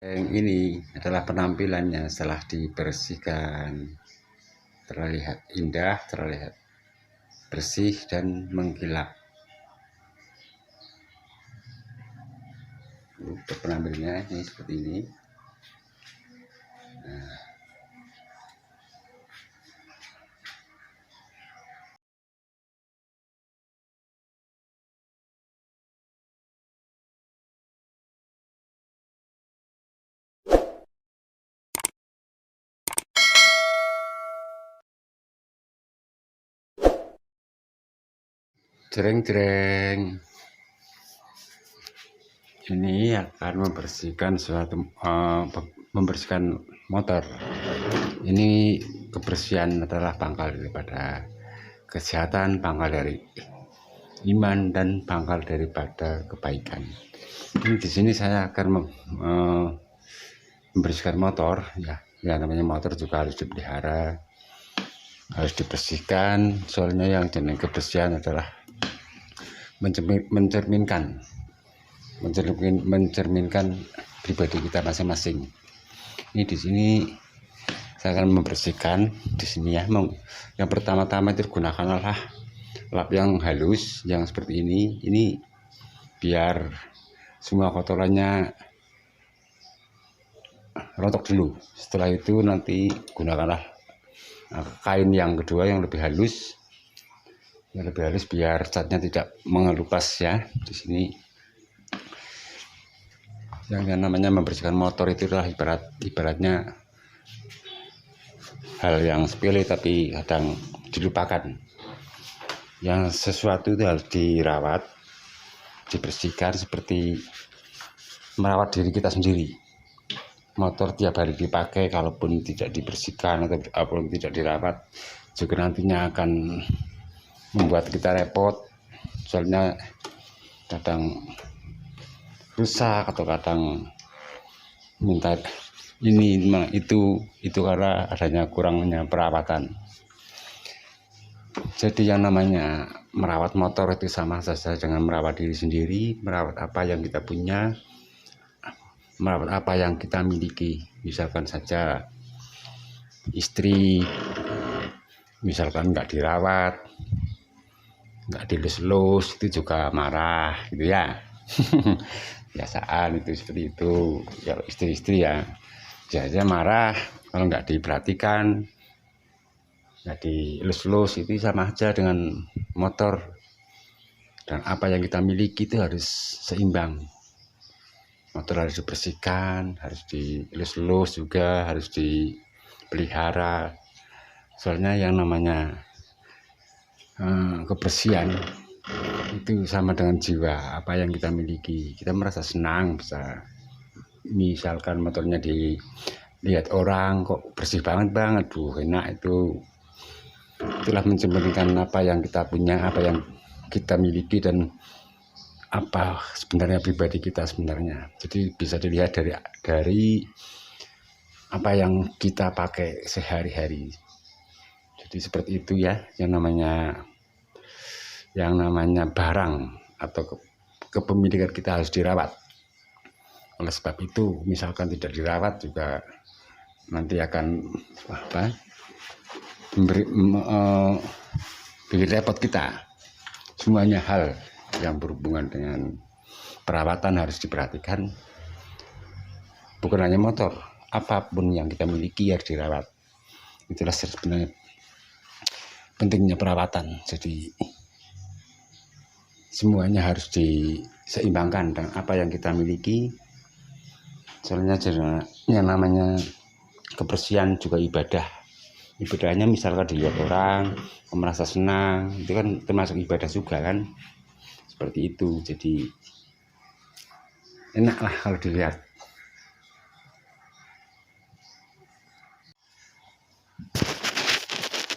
Yang ini adalah penampilannya setelah dibersihkan, terlihat indah, terlihat bersih dan mengkilap. Untuk penampilannya ini seperti ini. Nah, jreng-jreng. Ini akan membersihkan motor. Ini kebersihan adalah pangkal daripada kesehatan, pangkal dari iman, dan pangkal daripada kebaikan. Ini di sini saya akan membersihkan motor, ya namanya motor juga harus dipelihara, harus dibersihkan. Soalnya yang jenis kebersihan adalah mencerminkan pribadi kita masing-masing. Ini di sini saya akan membersihkan di sini ya. Yang pertama-tama itu gunakanlah lap yang halus yang seperti ini. Ini biar semua kotorannya rontok dulu. Setelah itu nanti gunakanlah kain yang kedua yang lebih halus. Yang lebih halus biar catnya tidak mengelupas ya. Di sini yang namanya membersihkan motor itu adalah ibaratnya hal yang sepele tapi kadang dilupakan. Yang sesuatu itu harus dirawat, dibersihkan seperti merawat diri kita sendiri. Motor tiap hari dipakai, kalaupun tidak dibersihkan ataupun tidak dirawat, juga nantinya akan membuat kita repot. Soalnya kadang rusak atau kadang minta ini itu karena adanya kurangnya perawatan. Jadi yang namanya merawat motor itu sama saja dengan merawat diri sendiri, merawat apa yang kita punya, merawat apa yang kita miliki. Misalkan saja istri, misalkan nggak dirawat, nggak dilus-lus, itu juga marah gitu ya. Biasaan itu seperti itu. Kalau istri-istri ya biasanya marah kalau nggak diperhatikan, nggak dilus-lus. Itu sama aja dengan motor. Dan apa yang kita miliki itu harus seimbang. Motor harus dibersihkan, harus dilus-lus juga, harus dipelihara. Soalnya yang namanya kebersihan itu sama dengan jiwa. Apa yang kita miliki, kita merasa senang bisa. Misalkan motornya dilihat orang kok bersih banget, enak. Itulah mencerminkan apa yang kita punya, apa yang kita miliki, dan apa sebenarnya pribadi kita sebenarnya. Jadi bisa dilihat dari apa yang kita pakai sehari-hari. Jadi seperti itu ya, yang namanya barang atau kepemilikan kita harus dirawat. Oleh sebab itu, misalkan tidak dirawat juga nanti akan memberi repot kita. Semuanya hal yang berhubungan dengan perawatan harus diperhatikan. Bukan hanya motor, apapun yang kita miliki harus dirawat. Itulah sebenarnya pentingnya perawatan. Jadi semuanya harus diseimbangkan dengan apa yang kita miliki. Soalnya yang namanya kebersihan juga ibadah. Ibadahnya misalkan dilihat orang merasa senang, itu kan termasuk ibadah juga kan. Seperti itu. Jadi enaklah kalau dilihat.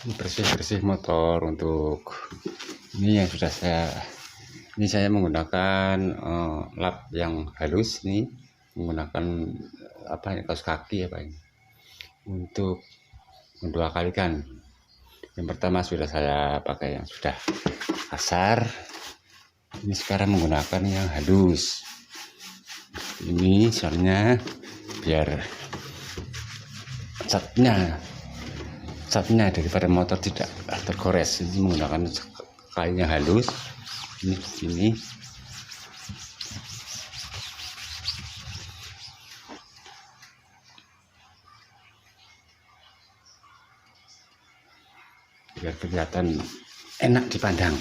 Bersih-bersih motor untuk ini yang sudah saya menggunakan lap yang halus nih, menggunakan kaos kaki ini untuk mendua kalikan. Yang pertama sudah saya pakai yang sudah kasar, ini sekarang menggunakan yang halus. Ini soalnya biar catnya daripada motor tidak tergores. Ini menggunakan kain yang halus ini begini. Biar kelihatan enak dipandang.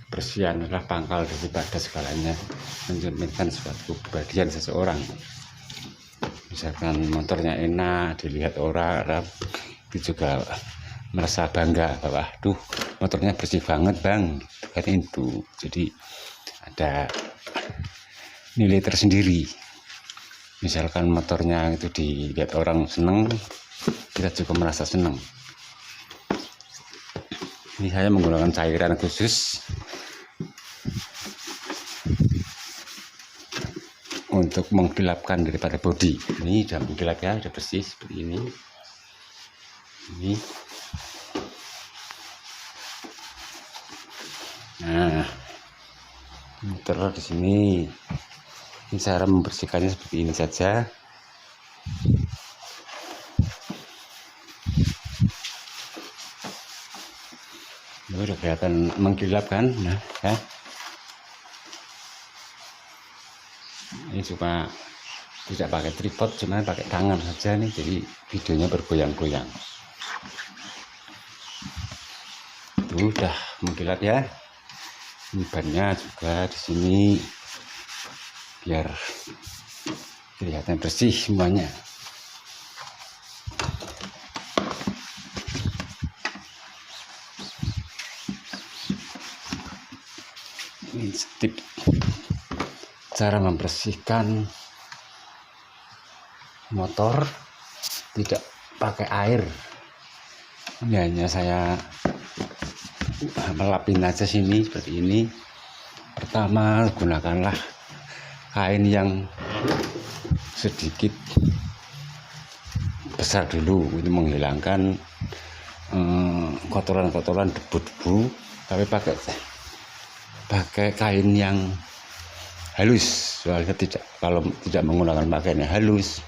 Kebersihan adalah pangkal daripada segalanya, mencerminkan suatu kepribadian seseorang. Misalkan motornya enak dilihat orang, itu juga merasa bangga bahwa aduh motornya bersih banget bang, kan itu. Jadi ada nilai tersendiri. Misalkan motornya itu dilihat orang seneng, kita juga merasa senang. Ini saya menggunakan cairan khusus untuk menggelapkan daripada bodi. Ini sudah menggelap ya, sudah bersih seperti ini. Ini. Nah, terus di sini. Ini cara membersihkannya seperti ini saja. Ini udah kelihatan mengkilap kan? Nah, ya. Ini cuma tidak pakai tripod, cuma pakai tangan saja nih, jadi videonya bergoyang-goyang. Itu udah mengkilap ya. Ini bannya juga di sini biar kelihatan bersih semuanya. Ini tip cara membersihkan motor tidak pakai air. Ini hanya saya melapin aja sini seperti ini. Pertama, gunakanlah kain yang sedikit besar dulu untuk menghilangkan kotoran-kotoran, debu-debu, tapi pakai kain yang halus. Soalnya kalau tidak menggunakan pakaian yang halus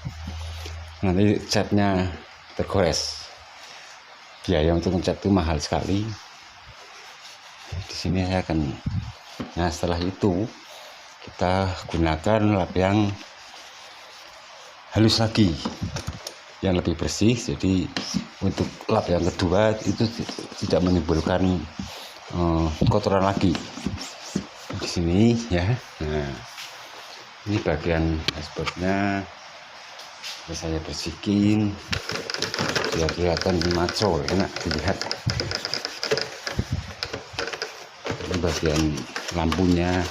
nanti catnya tergores. Biaya untuk ngecat itu mahal sekali. Di sini saya akan, nah setelah itu kita gunakan lap yang halus lagi, yang lebih bersih. Jadi untuk lap yang kedua itu tidak menimbulkan kotoran lagi. Di sini ya. Nah, ini bagian dashboardnya saya bersihkan biar kelihatan maco, enak dilihat. Ini bagian lampunya.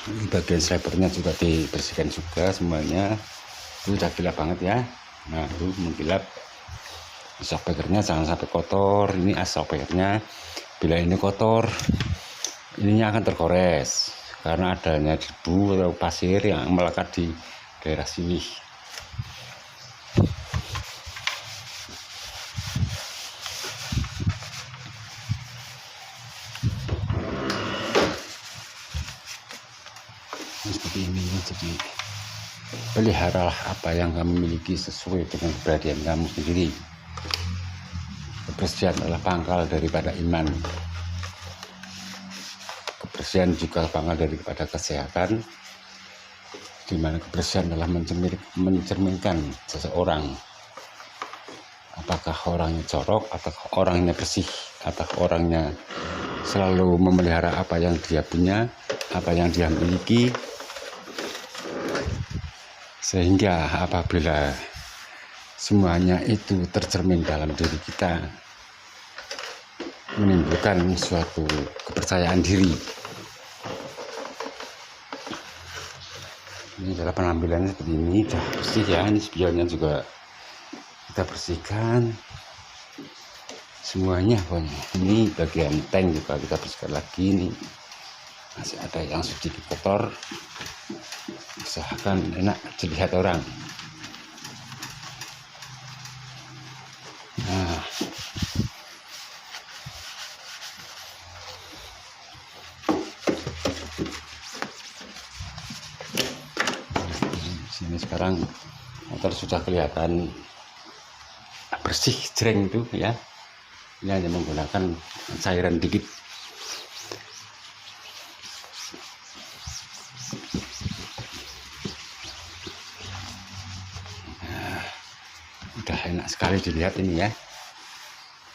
Ini bagian stripernya juga dibersihkan juga semuanya. Itu udah gelap banget ya. Nah, itu mengkilap. Shockbreakernya jangan sampai kotor. Ini as shockbreakernya, bila ini kotor, ininya akan tergores karena adanya debu atau pasir yang melekat di daerah sini. Seperti ini. Jadi peliharalah apa yang kamu miliki sesuai dengan kepribadian kamu sendiri. Kebersihan adalah pangkal daripada iman. Kebersihan juga pangkal daripada kesehatan, di mana kebersihan adalah mencerminkan seseorang. Apakah orangnya corok, atau orangnya bersih, atau orangnya selalu memelihara apa yang dia punya, apa yang dia miliki. Sehingga apabila semuanya itu tercermin dalam diri kita, menimbulkan suatu kepercayaan diri. Ini adalah penampilannya seperti ini, sudah bersih ya. Ini spionnya juga kita bersihkan semuanya pokoknya. Ini bagian tank juga kita bersihkan lagi. Ini masih ada yang sedikit kotor, usahakan enak dilihat orang. Nah, sekarang motor sudah kelihatan bersih jreng itu ya. Ini hanya menggunakan cairan dikit. Nah, udah enak sekali dilihat ini ya.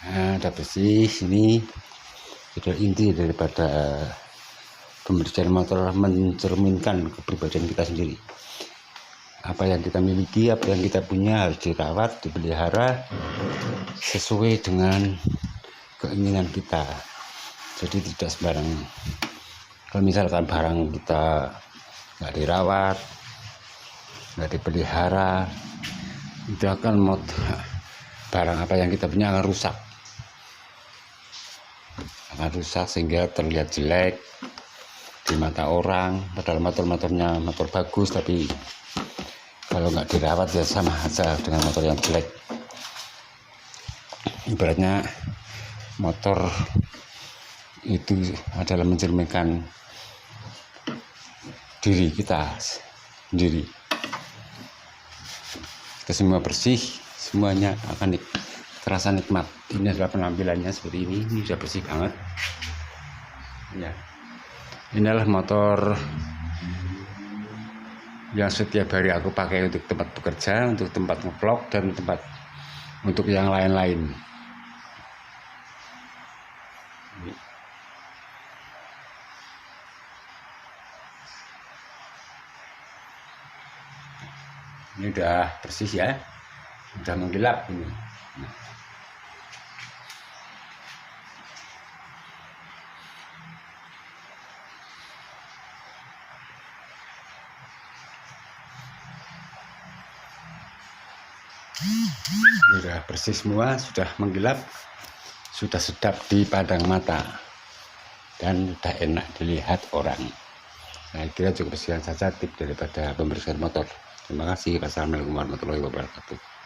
Nah, udah bersih. Ini sudah inti daripada pembersihan motor, mencerminkan kepribadian kita sendiri. Apa yang kita miliki, apa yang kita punya harus dirawat, dipelihara sesuai dengan keinginan kita. Jadi tidak sembarangan. Kalau misalkan barang kita nggak dirawat, nggak dipelihara, itu akan barang apa yang kita punya akan rusak sehingga terlihat jelek di mata orang. Padahal motornya motor bagus, tapi kalau nggak dirawat ya sama aja dengan motor yang jelek. Ibaratnya motor itu adalah mencerminkan diri kita sendiri. Kita semua bersih, semuanya akan terasa nikmat. Ini adalah penampilannya seperti ini sudah bersih banget ya. Inilah motor yang setiap hari aku pakai untuk tempat bekerja, untuk tempat ngevlog, dan tempat untuk yang lain-lain. Ini udah bersih ya, udah mengkilap ini. Sudah bersih semua, sudah mengkilap, sudah sedap dipandang mata, dan sudah enak dilihat orang. Saya kira cukup sekian saja tip daripada pembersihan motor. Terima kasih. Wassalamualaikum warahmatullahi wabarakatuh.